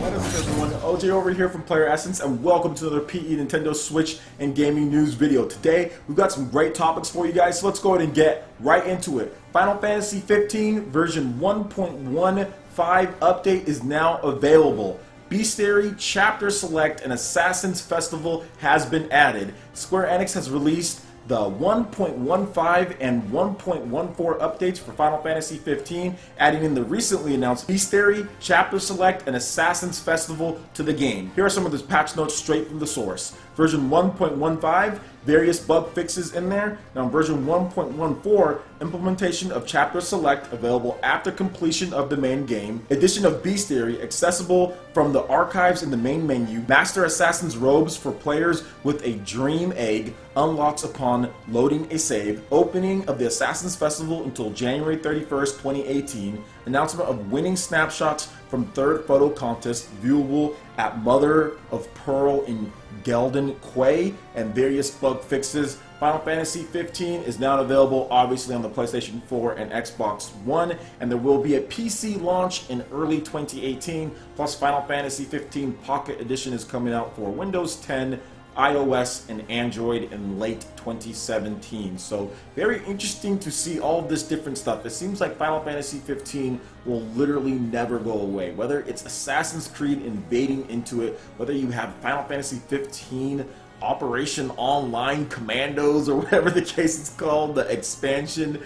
What is up, everyone? OJ over here from PlayerEssence, and welcome to another PE Nintendo Switch and gaming news video. Today, we've got some great topics for you guys, so let's go ahead and get right into it. Final Fantasy 15 version 1.15 update is now available. Bestiary, Chapter Select, and Assassin's Festival has been added. Square Enix has released the 1.15 and 1.14 updates for Final Fantasy 15, adding in the recently announced Bestiary, Chapter Select, and Assassin's Festival to the game. Here are some of the patch notes straight from the source. Version 1.15, various bug fixes in there. Now version 1.14, implementation of Chapter Select available after completion of the main game. Addition of Bestiary accessible from the archives in the main menu. Master Assassin's robes for players with a Dream Egg unlocks upon loading a save. Opening of the Assassin's Festival until January 31st, 2018. Announcement of winning snapshots from third photo contest viewable at Mother of Pearl in Gelden Quay, and various bug fixes. Final Fantasy 15 is now available obviously on the PlayStation 4 and Xbox One, and there will be a PC launch in early 2018, plus Final Fantasy 15 Pocket Edition is coming out for Windows 10, iOS, and Android in late 2017. So very interesting to see all of this different stuff. It seems like Final Fantasy 15 will literally never go away. Whether it's Assassin's Creed invading into it, whether you have Final Fantasy 15 Operation Online Commandos, or whatever the case is called, the expansion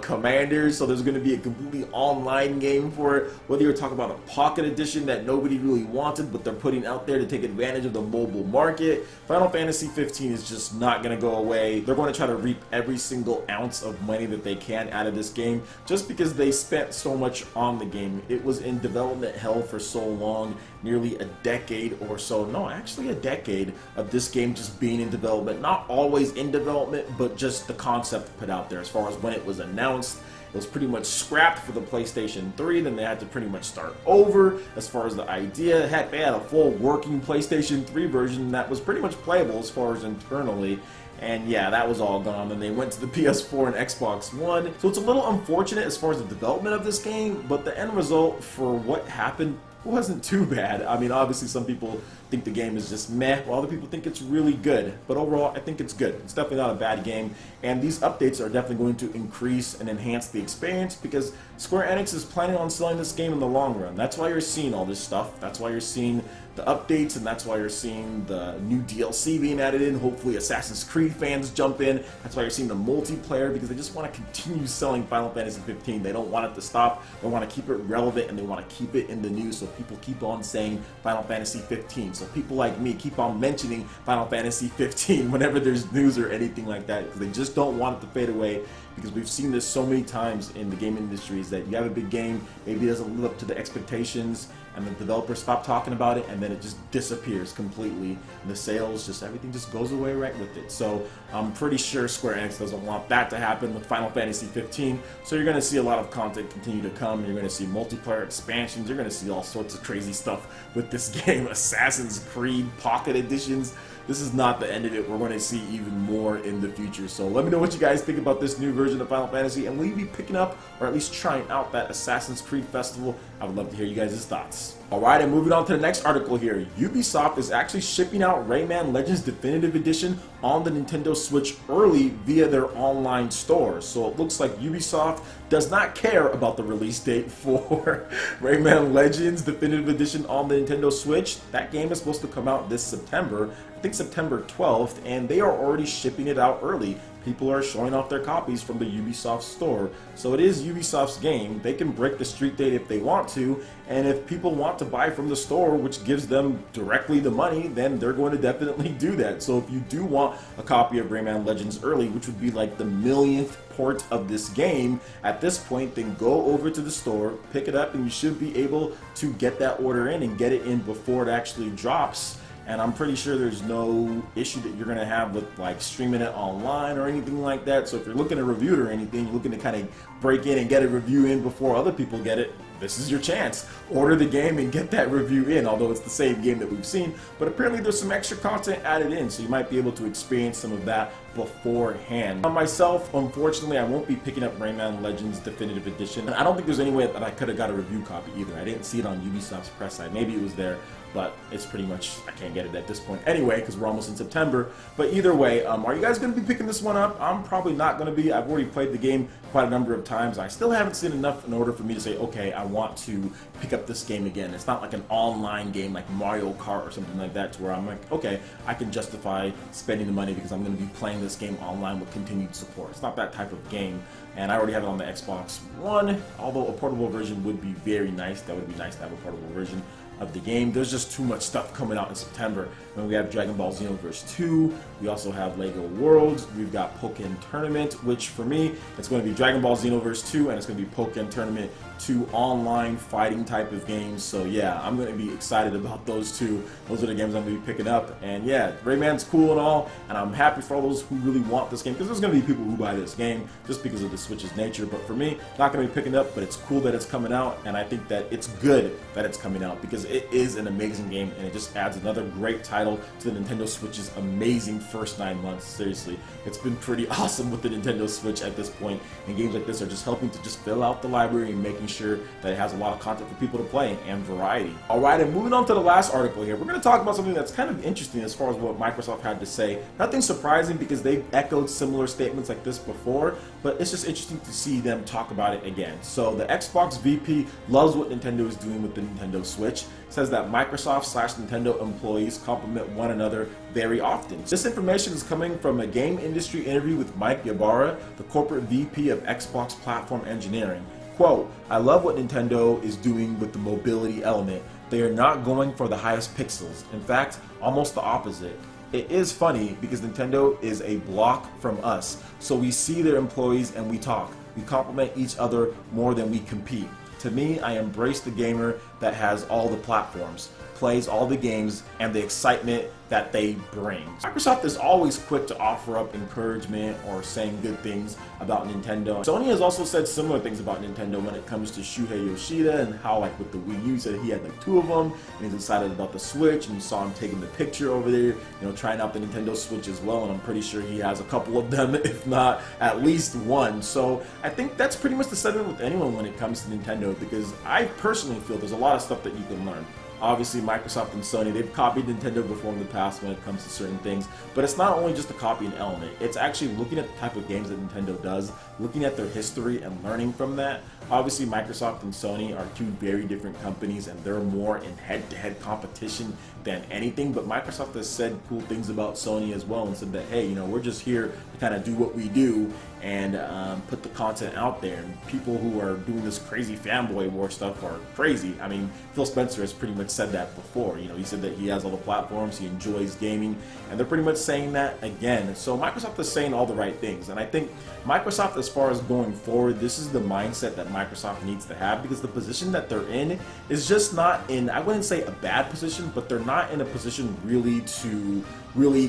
commanders, so there's going to be a completely online game for it. Whether you're talking about a pocket edition that nobody really wanted but they're putting out there to take advantage of the mobile market, Final Fantasy 15 is just not going to go away. They're going to try to reap every single ounce of money that they can out of this game, just because they spent so much on the game. It was in development hell for so long, nearly a decade or so, no, actually a decade of this game just being in development. Not always in development, but just the concept put out there. As far as when it was announced, it was pretty much scrapped for the PlayStation 3, then they had to pretty much start over as far as the idea. Heck, they had a full working PlayStation 3 version that was pretty much playable as far as internally. And yeah, that was all gone. Then they went to the PS4 and Xbox One. So it's a little unfortunate as far as the development of this game, but the end result for what happened wasn't too bad. I mean, obviously some people think the game is just meh, while other people think it's really good. But overall, I think it's good. It's definitely not a bad game, and these updates are definitely going to increase and enhance the experience, because Square Enix is planning on selling this game in the long run. That's why you're seeing all this stuff. That's why you're seeing the updates, and that's why you're seeing the new DLC being added in. Hopefully Assassin's Creed fans jump in. That's why you're seeing the multiplayer, because they just want to continue selling Final Fantasy 15. They don't want it to stop. They want to keep it relevant, and they want to keep it in the news, so people keep on saying Final Fantasy 15. So people like me keep on mentioning Final Fantasy 15 whenever there's news or anything like that, because they just don't want it to fade away, because we've seen this so many times in the gaming industry, is that you have a big game, maybe it doesn't live up to the expectations, and the developers stop talking about it, and then it just disappears completely, and the sales, just everything just goes away right with it. So I'm pretty sure Square Enix doesn't want that to happen with Final Fantasy 15, so you're going to see a lot of content continue to come. You're going to see multiplayer expansions, you're going to see all sorts of crazy stuff with this game. Assassin's Creed Pocket Editions. This is not the end of it. We're going to see even more in the future. So let me know what you guys think about this new version of Final Fantasy, and will you be picking up or at least trying out that Assassin's Creed Festival? I would love to hear you guys' thoughts. Alright, and moving on to the next article here. Ubisoft is actually shipping out Rayman Legends Definitive Edition on the Nintendo Switch early via their online store. So it looks like Ubisoft does not care about the release date for Rayman Legends Definitive Edition on the Nintendo Switch. That game is supposed to come out this September, I think September 12th, and they are already shipping it out early. People are showing off their copies from the Ubisoft store. So it is Ubisoft's game. They can break the street date if they want to, and if people want to buy from the store, which gives them directly the money, then they're going to definitely do that. So if you do want a copy of Rayman Legends early, which would be like the millionth port of this game at this point, then go over to the store, pick it up, and you should be able to get that order in and get it in before it actually drops. and I'm pretty sure there's no issue that you're going to have with like streaming it online or anything like that. So if you're looking to review it or anything, you're looking to kind of break in and get a review in before other people get it, this is your chance. Order the game and get that review in, although it's the same game that we've seen, but apparently there's some extra content added in, so you might be able to experience some of that beforehand. Myself, unfortunately, I won't be picking up Rayman Legends Definitive Edition, and I don't think there's any way that I could have got a review copy either. I didn't see it on Ubisoft's press site. Maybe it was there, but it's pretty much, I can't get it at this point anyway, because we're almost in September. But either way, are you guys going to be picking this one up? I'm probably not going to be. I've already played the game quite a number of times. I still haven't seen enough in order for me to say, okay, I want to pick up this game again. It's not like an online game like Mario Kart or something like that, to where I'm like, okay, I can justify spending the money because I'm going to be playing this game online with continued support. It's not that type of game, and I already have it on the Xbox One, although a portable version would be very nice. That would be nice to have a portable version of the game. There's just too much stuff coming out in September. And we have Dragon Ball Xenoverse 2, we also have Lego Worlds, we've got Pokken Tournament, which for me, it's going to be Dragon Ball Xenoverse 2, and it's going to be Pokken Tournament 2 online fighting type of games. So yeah, I'm going to be excited about those two. Those are the games I'm going to be picking up. And yeah, Rayman's cool and all, and I'm happy for all those who really want this game, because there's going to be people who buy this game just because of the Switch's nature. But for me, not going to be picking up, but it's cool that it's coming out, and I think that it's good that it's coming out, because it is an amazing game, and it just adds another great title to the Nintendo Switch's amazing first 9 months. Seriously, it's been pretty awesome with the Nintendo Switch at this point, and games like this are just helping to just fill out the library and making sure that it has a lot of content for people to play and variety. Alright, and moving on to the last article here, we're going to talk about something that's kind of interesting as far as what Microsoft had to say. Nothing surprising, because they've echoed similar statements like this before, but it's just interesting to see them talk about it again. So the Xbox VP loves what Nintendo is doing with the Nintendo Switch, says that Microsoft/Nintendo employees compliment one another very often. This information is coming from a game industry interview with Mike Ybarra, the corporate VP of Xbox Platform Engineering. Quote, "I love what Nintendo is doing with the mobility element. They are not going for the highest pixels. In fact, almost the opposite. It is funny because Nintendo is a block from us, so we see their employees and we talk. We compliment each other more than we compete. To me, I embrace the gamer that has all the platforms, plays all the games, and the excitement that they bring." Microsoft is always quick to offer up encouragement or saying good things about Nintendo. Sony has also said similar things about Nintendo when it comes to Shuhei Yoshida, and how, like, with the Wii U, said he had like 2 of them, and he's excited about the Switch, and you saw him taking the picture over there, you know, trying out the Nintendo Switch as well, and I'm pretty sure he has a couple of them, if not at least one. So I think that's pretty much the sentiment with anyone when it comes to Nintendo, because I personally feel there's a lot of stuff that you can learn. Obviously, Microsoft and Sony, they've copied Nintendo before in the past when it comes to certain things, but it's not only just a copy and element, it's actually looking at the type of games that Nintendo does, looking at their history and learning from that. Obviously, Microsoft and Sony are two very different companies, and they're more in head-to-head competition than anything, but Microsoft has said cool things about Sony as well, and said that, hey, you know, we're just here to kind of do what we do and put the content out there. And people who are doing this crazy fanboy war stuff are crazy. I mean, Phil Spencer has pretty much said that before. You know, he said that he has all the platforms, he enjoys gaming, and they're pretty much saying that again. So Microsoft is saying all the right things, and I think Microsoft, as far as going forward, this is the mindset that Microsoft needs to have, because the position that they're in is just not in, I wouldn't say a bad position, but they're not in a position really to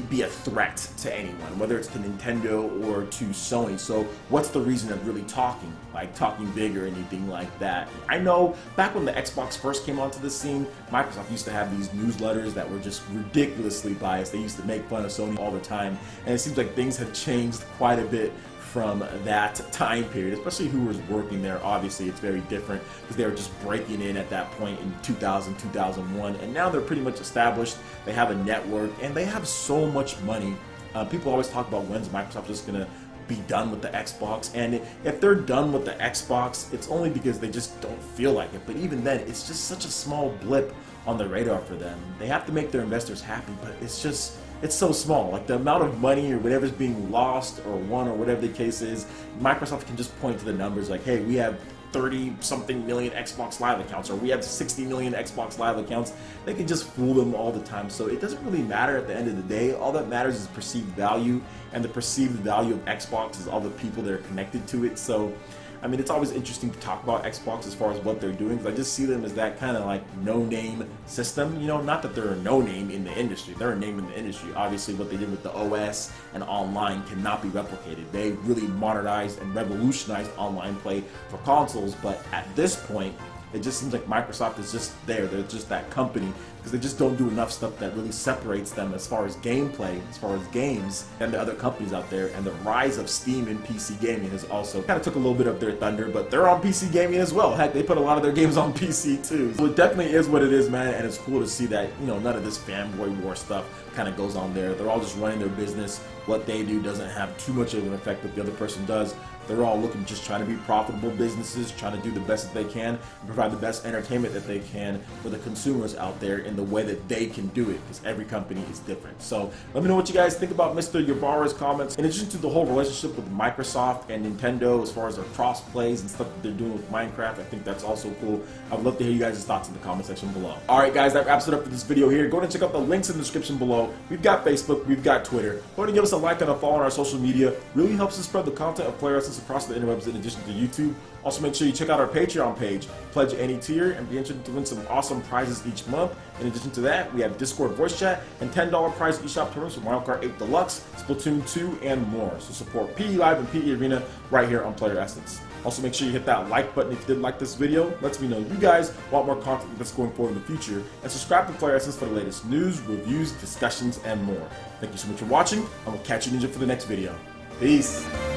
be a threat to anyone, whether it's to Nintendo or to Sony. So what's the reason of really talking big or anything like that? I know back when the Xbox first came onto the scene, Microsoft used to have these newsletters that were just ridiculously biased. They used to make fun of Sony all the time, and it seems like things have changed quite a bit from that time period, especially who was working there. Obviously, it's very different because they were just breaking in at that point in 2000, 2001, and now they're pretty much established. They have a network, and they have so much money. People always talk about when's Microsoft just gonna be done with the Xbox, and if they're done with the Xbox, it's only because they just don't feel like it. But even then, it's just such a small blip on the radar for them. They have to make their investors happy, but it's so small. Like, the amount of money or whatever's being lost or won or whatever the case is, Microsoft can just point to the numbers like, hey, we have 30-something million Xbox Live accounts, or we have 60 million Xbox Live accounts. They can just fool them all the time. So it doesn't really matter at the end of the day. All that matters is perceived value, and the perceived value of Xbox is all the people that are connected to it. So I mean, it's always interesting to talk about Xbox as far as what they're doing, because I just see them as that kind of like no-name system. You know, not that they're a no-name in the industry. They're a name in the industry. Obviously, what they did with the OS and online cannot be replicated. They really modernized and revolutionized online play for consoles, but at this point, it just seems like Microsoft is just there. They're just that company because they just don't do enough stuff that really separates them as far as gameplay, as far as games, and the other companies out there. And the rise of Steam in PC gaming has also kind of took a little bit of their thunder, but they're on PC gaming as well. Heck, they put a lot of their games on PC too. So it definitely is what it is, man, and it's cool to see that, you know, none of this fanboy war stuff kind of goes on there. They're all just running their business. What they do doesn't have too much of an effect what the other person does. They're all looking, just trying to be profitable businesses, trying to do the best that they can, and provide the best entertainment that they can for the consumers out there in the way that they can do it, because every company is different. So let me know what you guys think about Mr. Ybarra's comments. In addition to the whole relationship with Microsoft and Nintendo as far as their cross plays and stuff that they're doing with Minecraft, I think that's also cool. I would love to hear you guys' thoughts in the comment section below. Alright guys, that wraps it up for this video here. Go ahead and check out the links in the description below. We've got Facebook, we've got Twitter. Go ahead and give us a like and a follow on our social media. Really helps us spread the content of PlayerEssence across the interwebs in addition to YouTube. Also make sure you check out our Patreon page, pledge any tier, and be entered to win some awesome prizes each month. In addition to that, we have Discord voice chat and $10 prize eShop tournaments for Mario Kart 8 Deluxe, Splatoon 2, and more. So support PE Live and PE Arena right here on PlayerEssence. Also make sure you hit that like button if you did like this video. Lets me know you guys want more content that's going forward in the future. And subscribe to PlayerEssence for the latest news, reviews, discussions, and more. Thank you so much for watching, and we'll catch you ninja for the next video. Peace!